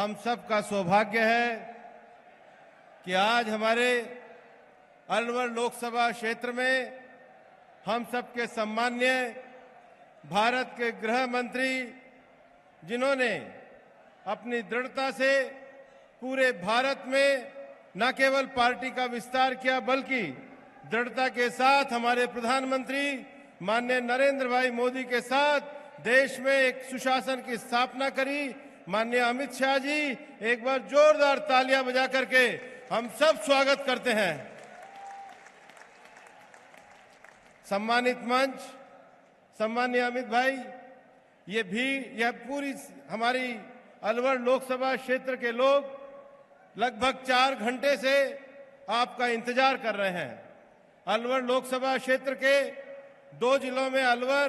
हम सब का सौभाग्य है कि आज हमारे अलवर लोकसभा क्षेत्र में हम सबके सम्माननीय भारत के गृह मंत्री, जिन्होंने अपनी दृढ़ता से पूरे भारत में न केवल पार्टी का विस्तार किया बल्कि दृढ़ता के साथ हमारे प्रधानमंत्री माननीय नरेंद्र भाई मोदी के साथ देश में एक सुशासन की स्थापना करी। माननीय अमित शाह जी, एक बार जोरदार तालियां बजा करके हम सब स्वागत करते हैं। सम्मानित मंच, सम्मानीय अमित भाई, यह पूरी हमारी अलवर लोकसभा क्षेत्र के लोग लगभग 4 घंटे से आपका इंतजार कर रहे हैं। अलवर लोकसभा क्षेत्र के 2 जिलों में अलवर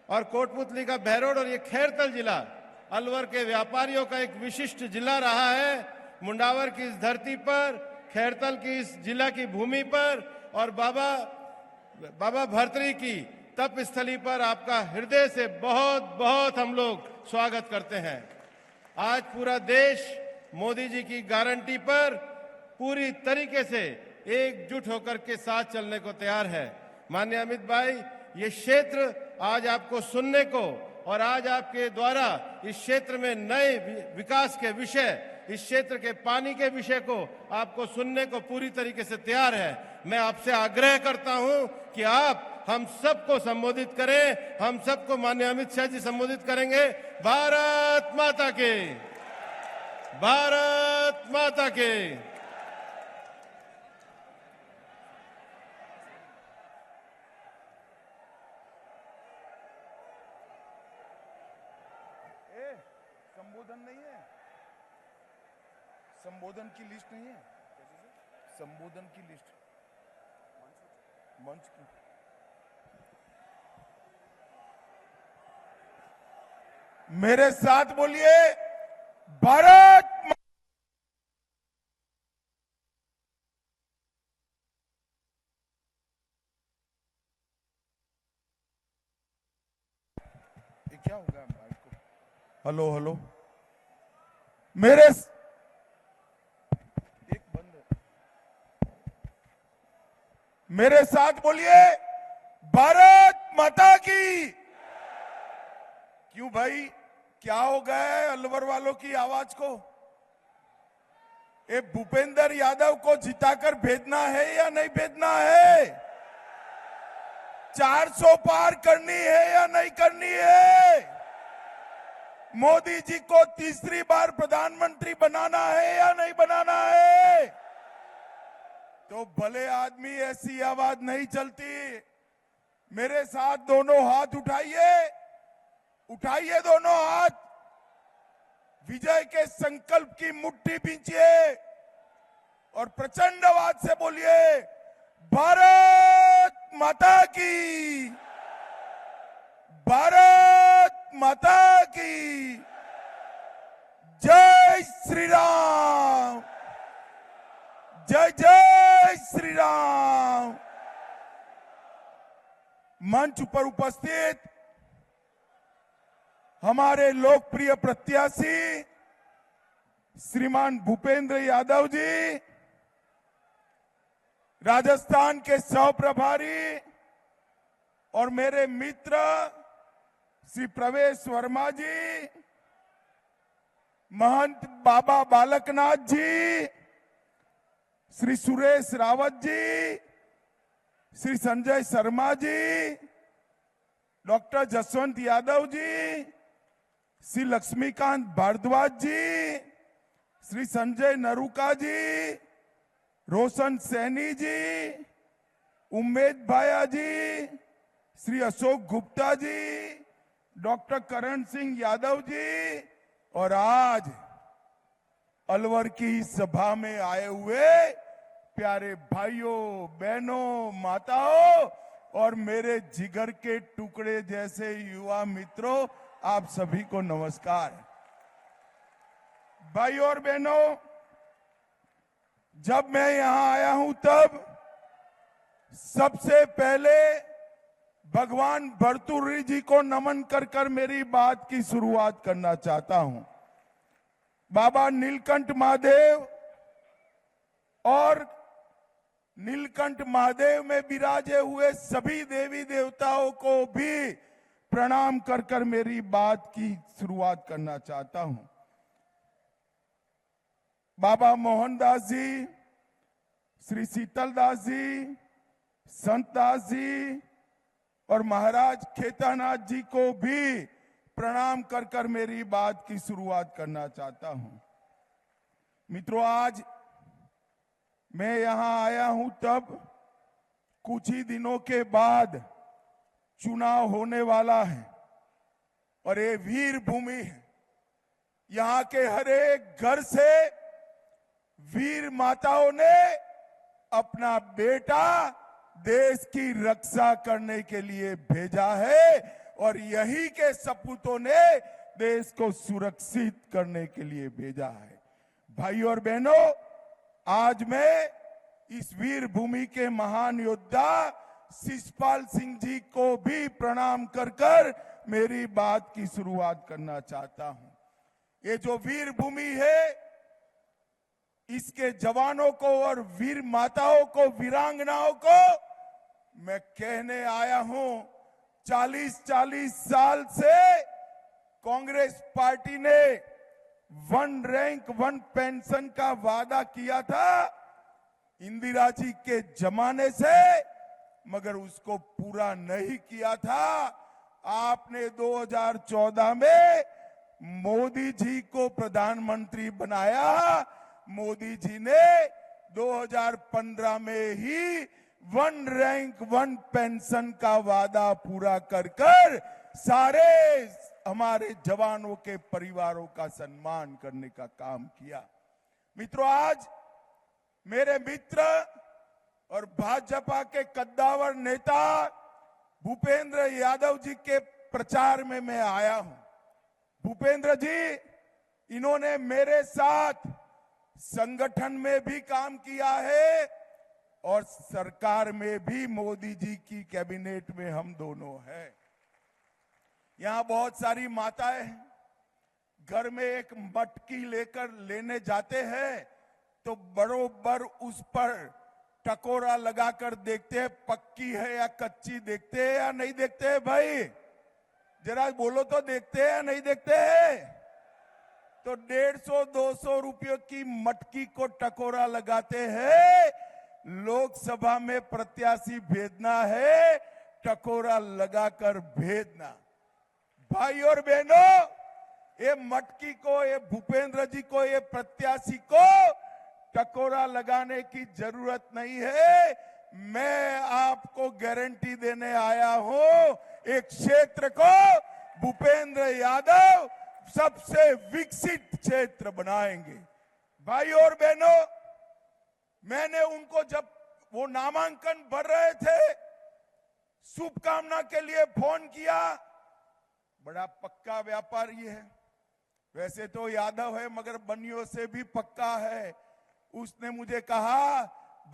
और कोटपुतली का बहरोड और ये खैरतल जिला अलवर के व्यापारियों का एक विशिष्ट जिला रहा है। मुंडावर की इस धरती पर, खैरतल की इस जिला की भूमि पर और बाबा भर्तृहरि की तप स्थली पर आपका हृदय से बहुत बहुत हम लोग स्वागत करते हैं। आज पूरा देश मोदी जी की गारंटी पर पूरी तरीके से एकजुट होकर के साथ चलने को तैयार है। माननीय अमित भाई, ये क्षेत्र आज आपको सुनने को और आज आपके द्वारा इस क्षेत्र में नए विकास के विषय, इस क्षेत्र के पानी के विषय को आपको सुनने को पूरी तरीके से तैयार है। मैं आपसे आग्रह करता हूं कि आप हम सबको संबोधित करें। हम सबको माननीय अमित शाह जी संबोधित करेंगे। भारत माता के, भारत माता के। संबोधन नहीं है, संबोधन की लिस्ट नहीं है, संबोधन की लिस्ट मंच की। मेरे साथ बोलिए, भारत ये क्या हो गया माइक को? हेलो हेलो, मेरे एक बंद है। मेरे साथ बोलिए, भारत माता की। क्यों भाई, क्या हो गया है अलवर वालों की आवाज को? ये भूपेंद्र यादव को जिताकर भेजना है या नहीं भेजना है? 400 पार करनी है या नहीं करनी है? मोदी जी को तीसरी बार प्रधानमंत्री बनाना है या नहीं बनाना है? तो भले आदमी ऐसी आवाज नहीं चलती। मेरे साथ दोनों हाथ उठाइए, उठाइए दोनों हाथ, विजय के संकल्प की मुट्ठी बींचिए और प्रचंड आवाज से बोलिए, भारत माता की, भारत माता की। जय श्री राम, जय जय श्री राम। मंच पर उपस्थित हमारे लोकप्रिय प्रत्याशी श्रीमान भूपेंद्र यादव जी, राजस्थान के सह प्रभारी और मेरे मित्र श्री प्रवेश वर्मा जी, महंत बाबा बालकनाथ जी, श्री सुरेश रावत जी, श्री संजय शर्मा जी, डॉक्टर जसवंत यादव जी, श्री लक्ष्मीकांत भारद्वाज जी, श्री संजय नरूका जी, रोशन सैनी जी, उम्मेद भाया जी, श्री अशोक गुप्ता जी, डॉक्टर करण सिंह यादव जी और आज अलवर की सभा में आए हुए प्यारे भाइयों, बहनों, माताओं और मेरे जिगर के टुकड़े जैसे युवा मित्रों, आप सभी को नमस्कार। भाइयों और बहनों, जब मैं यहां आया हूं तब सबसे पहले भगवान भर्तृहरि जी को नमन कर मेरी बात की शुरुआत करना चाहता हूं। बाबा नीलकंठ महादेव और नीलकंठ महादेव में विराजे हुए सभी देवी देवताओं को भी प्रणाम कर कर मेरी बात की शुरुआत करना चाहता हूं। बाबा मोहनदास जी, श्री शीतलदास जी, संतदास जी और महाराज खेतानाथ जी को भी प्रणाम कर कर मेरी बात की शुरुआत करना चाहता हूं। मित्रों, आज मैं यहां आया हूं तब कुछ ही दिनों के बाद चुनाव होने वाला है और ये वीर भूमि है। यहां के हर एक घर से वीर माताओं ने अपना बेटा देश की रक्षा करने के लिए भेजा है और यही के सपूतों ने देश को सुरक्षित करने के लिए भेजा है। भाई और बहनों, आज मैं इस वीर भूमि के महान योद्धा शिषपाल सिंह जी को भी प्रणाम कर कर मेरी बात की शुरुआत करना चाहता हूं। ये जो वीर भूमि है, इसके जवानों को और वीर माताओं को, वीरांगनाओं को मैं कहने आया हूं, 40-40 साल से कांग्रेस पार्टी ने 1 रैंक 1 पेंशन का वादा किया था इंदिरा जी के जमाने से, मगर उसको पूरा नहीं किया था। आपने 2014 में मोदी जी को प्रधानमंत्री बनाया। मोदी जी ने 2015 में ही 1 रैंक 1 पेंशन का वादा पूरा कर कर सारे हमारे जवानों के परिवारों का सम्मान करने का काम किया। मित्रों, आज मेरे मित्र और भाजपा के कद्दावर नेता भूपेंद्र यादव जी के प्रचार में मैं आया हूं। भूपेंद्र जी, इन्होंने मेरे साथ संगठन में भी काम किया है और सरकार में भी, मोदी जी की कैबिनेट में हम दोनों हैं। यहां बहुत सारी माताएं घर में एक मटकी लेकर लेने जाते हैं तो बरोबर उस पर टकोरा लगाकर देखते हैं पक्की है या कच्ची, देखते हैं या नहीं देखते हैं? भाई जरा बोलो तो, देखते हैं या नहीं देखते हैं? तो 150-200 रुपयों की मटकी को टकोरा लगाते हैं। लोकसभा में प्रत्याशी भेजना है, टकोरा लगाकर भेजना। भाई और बहनों, ये मटकी को, ये भूपेंद्र जी को, ये प्रत्याशी को टकोरा लगाने की जरूरत नहीं है। मैं आपको गारंटी देने आया हूं, एक क्षेत्र को भूपेंद्र यादव सबसे विकसित क्षेत्र बनाएंगे। भाई और बहनों, मैंने उनको जब वो नामांकन भर रहे थे, शुभकामना के लिए फोन किया। बड़ा पक्का व्यापारी है, वैसे तो यादव है मगर बनियों से भी पक्का है। उसने मुझे कहा,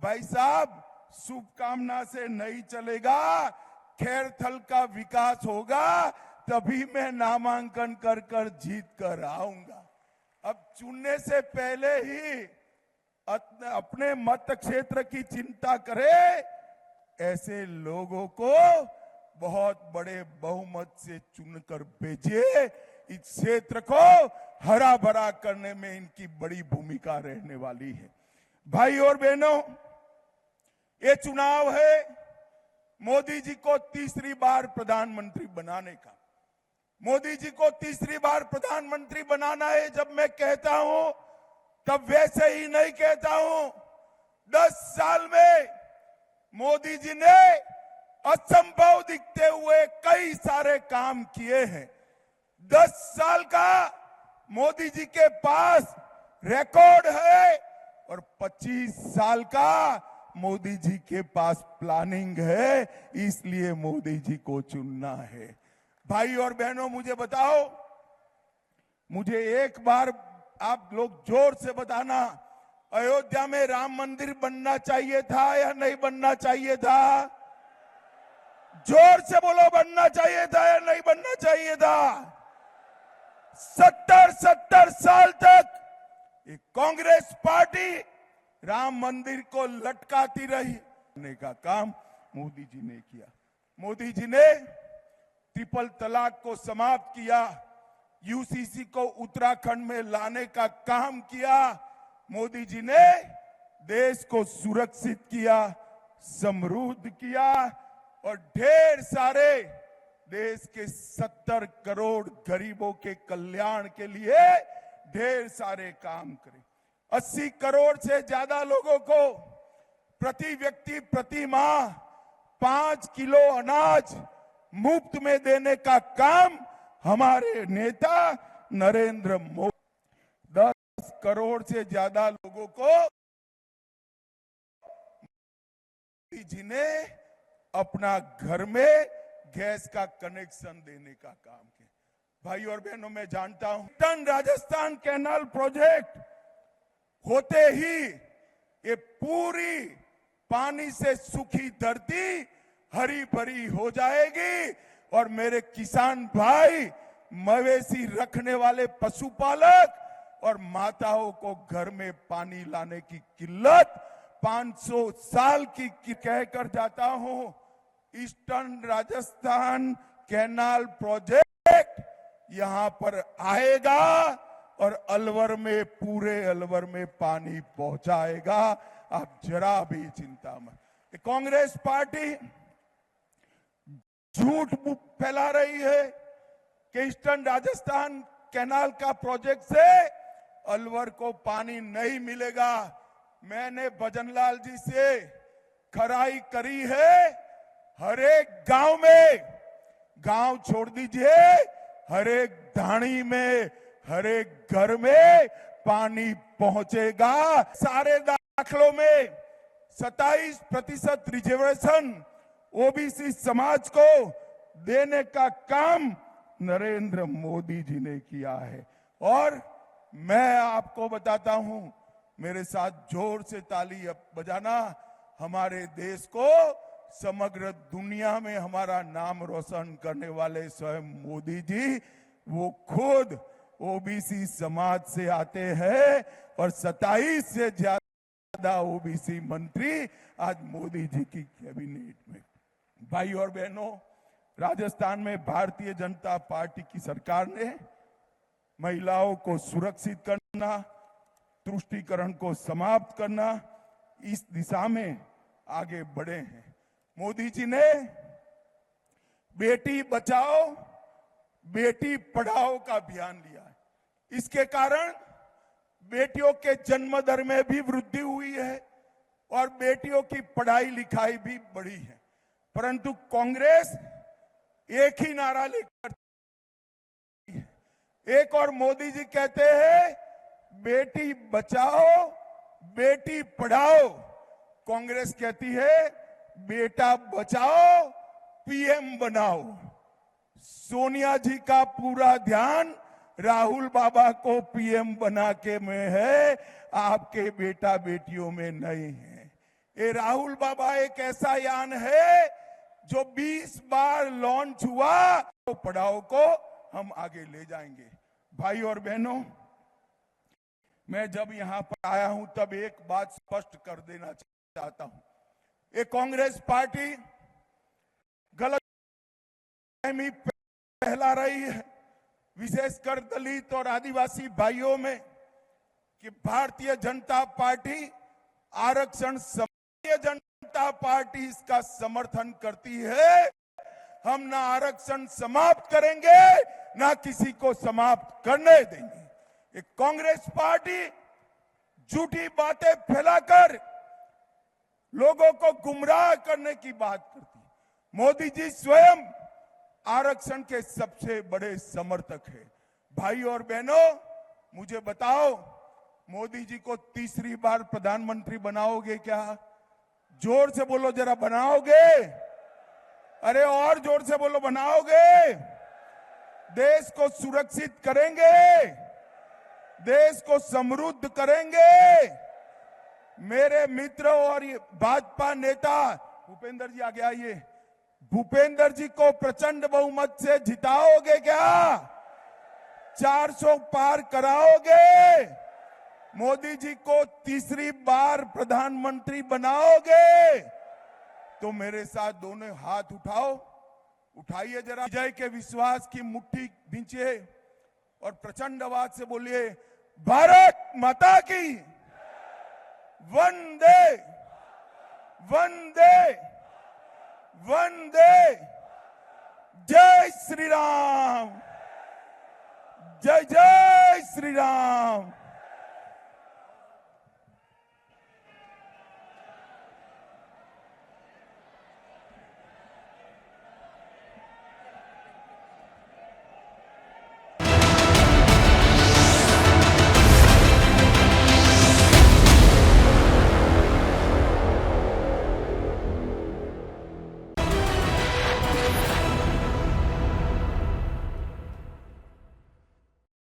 भाई साहब शुभकामना से नहीं चलेगा, खैरथल का विकास होगा तभी मैं नामांकन कर कर जीत कर आऊंगा। अब चुनने से पहले ही अपने मत क्षेत्र की चिंता करे, ऐसे लोगों को बहुत बड़े बहुमत से चुनकर भेजिए। इस क्षेत्र को हरा भरा करने में इनकी बड़ी भूमिका रहने वाली है। भाई और बहनों, ये चुनाव है मोदी जी को तीसरी बार प्रधानमंत्री बनाने का। मोदी जी को तीसरी बार प्रधानमंत्री बनाना है जब मैं कहता हूं, तब वैसे ही नहीं कहता हूं। 10 साल में मोदी जी ने असंभव दिखते हुए कई सारे काम किए हैं। 10 साल का मोदी जी के पास रिकॉर्ड है और 25 साल का मोदी जी के पास प्लानिंग है, इसलिए मोदी जी को चुनना है। भाई और बहनों, मुझे बताओ, मुझे एक बार आप लोग जोर से बताना, अयोध्या में राम मंदिर बनना चाहिए था या नहीं बनना चाहिए था? जोर से बोलो, बनना चाहिए था या नहीं बनना चाहिए था? 70 साल तक ये कांग्रेस पार्टी राम मंदिर को लटकाती रही, करने का काम मोदी जी ने किया। मोदी जी ने ट्रिपल तलाक को समाप्त किया, यूसीसी को उत्तराखंड में लाने का काम किया। मोदी जी ने देश को सुरक्षित किया, समृद्ध किया और ढेर सारे देश के 70 करोड़ गरीबों के कल्याण के लिए ढेर सारे काम करे। 80 करोड़ से ज्यादा लोगों को प्रति व्यक्ति प्रति माह 5 किलो अनाज मुफ्त में देने का काम हमारे नेता नरेंद्र मोदी। 10 करोड़ से ज्यादा लोगों को मोदी जी ने अपना घर में गैस का कनेक्शन देने का काम किया। भाई और बहनों, मैं जानता हूं टन राजस्थान कैनाल प्रोजेक्ट होते ही ये पूरी पानी से सूखी धरती हरी भरी हो जाएगी और मेरे किसान भाई, मवेशी रखने वाले पशुपालक और माताओं को घर में पानी लाने की किल्लत 500 साल की कहकर जाता हूं। ईस्टर्न राजस्थान कैनाल प्रोजेक्ट यहां पर आएगा और अलवर में, पूरे अलवर में पानी पहुंचाएगा। आप जरा भी चिंता मत। कांग्रेस पार्टी झूठ फैला रही है कि ईस्टर्न राजस्थान कैनाल का प्रोजेक्ट से अलवर को पानी नहीं मिलेगा। मैंने भजनलाल जी से खराई करी है, हर एक गांव में, गांव छोड़ दीजिए, हर एक ढाणी में, हर एक घर में पानी पहुंचेगा। सारे दाखलों में 27% रिजर्वेशन ओबीसी समाज को देने का काम नरेंद्र मोदी जी ने किया है। और मैं आपको बताता हूं, मेरे साथ जोर से ताली बजाना, हमारे देश को समग्र दुनिया में हमारा नाम रोशन करने वाले स्वयं मोदी जी, वो खुद ओबीसी समाज से आते हैं और 27 से ज्यादा ओबीसी मंत्री आज मोदी जी की कैबिनेट में। भाई और बहनों, राजस्थान में भारतीय जनता पार्टी की सरकार ने महिलाओं को सुरक्षित करना, तुष्टीकरण को समाप्त करना, इस दिशा में आगे बढ़े हैं। मोदी जी ने बेटी बचाओ बेटी पढ़ाओ का अभियान लिया है। इसके कारण बेटियों के जन्म दर में भी वृद्धि हुई है और बेटियों की पढ़ाई लिखाई भी बढ़ी है। परंतु कांग्रेस एक ही नारा लेकर, एक और मोदी जी कहते हैं बेटी बचाओ बेटी पढ़ाओ, कांग्रेस कहती है बेटा बचाओ पीएम बनाओ। सोनिया जी का पूरा ध्यान राहुल बाबा को पीएम बना के में है, आपके बेटा बेटियों में नहीं है। ये राहुल बाबा एक ऐसा यान है जो 20 बार लॉन्च हुआ, तो पढ़ाओ को हम आगे ले जाएंगे। भाई और बहनों, मैं जब यहां पर आया हूं तब एक बात स्पष्ट कर देना चाहता हूं। ये कांग्रेस पार्टी गलतफहमी फैला रही है, विशेषकर दलित और आदिवासी भाइयों में, कि भारतीय जनता पार्टी आरक्षण, भारतीय जनता पार्टी इसका समर्थन करती है। हम ना आरक्षण समाप्त करेंगे ना किसी को समाप्त करने देंगे। एक कांग्रेस पार्टी झूठी बातें फैलाकर लोगों को गुमराह करने की बात करती है। मोदी जी स्वयं आरक्षण के सबसे बड़े समर्थक हैं। भाई और बहनों, मुझे बताओ, मोदी जी को तीसरी बार प्रधानमंत्री बनाओगे क्या? जोर से बोलो जरा, बनाओगे? अरे और जोर से बोलो, बनाओगे? देश को सुरक्षित करेंगे, देश को समृद्ध करेंगे। मेरे मित्र और भाजपा नेता भूपेंद्र जी आ गया, ये भूपेंद्र जी को प्रचंड बहुमत से जिताओगे क्या? 400 पार कराओगे? मोदी जी को तीसरी बार प्रधानमंत्री बनाओगे तो मेरे साथ दोनों हाथ उठाओ, उठाइए जरा, विजय के विश्वास की मुट्ठी भींचिए और प्रचंड आवाज से बोलिए, भारत माता की, वंदे वंदे वंदे, जय श्री राम, जय जय श्री राम।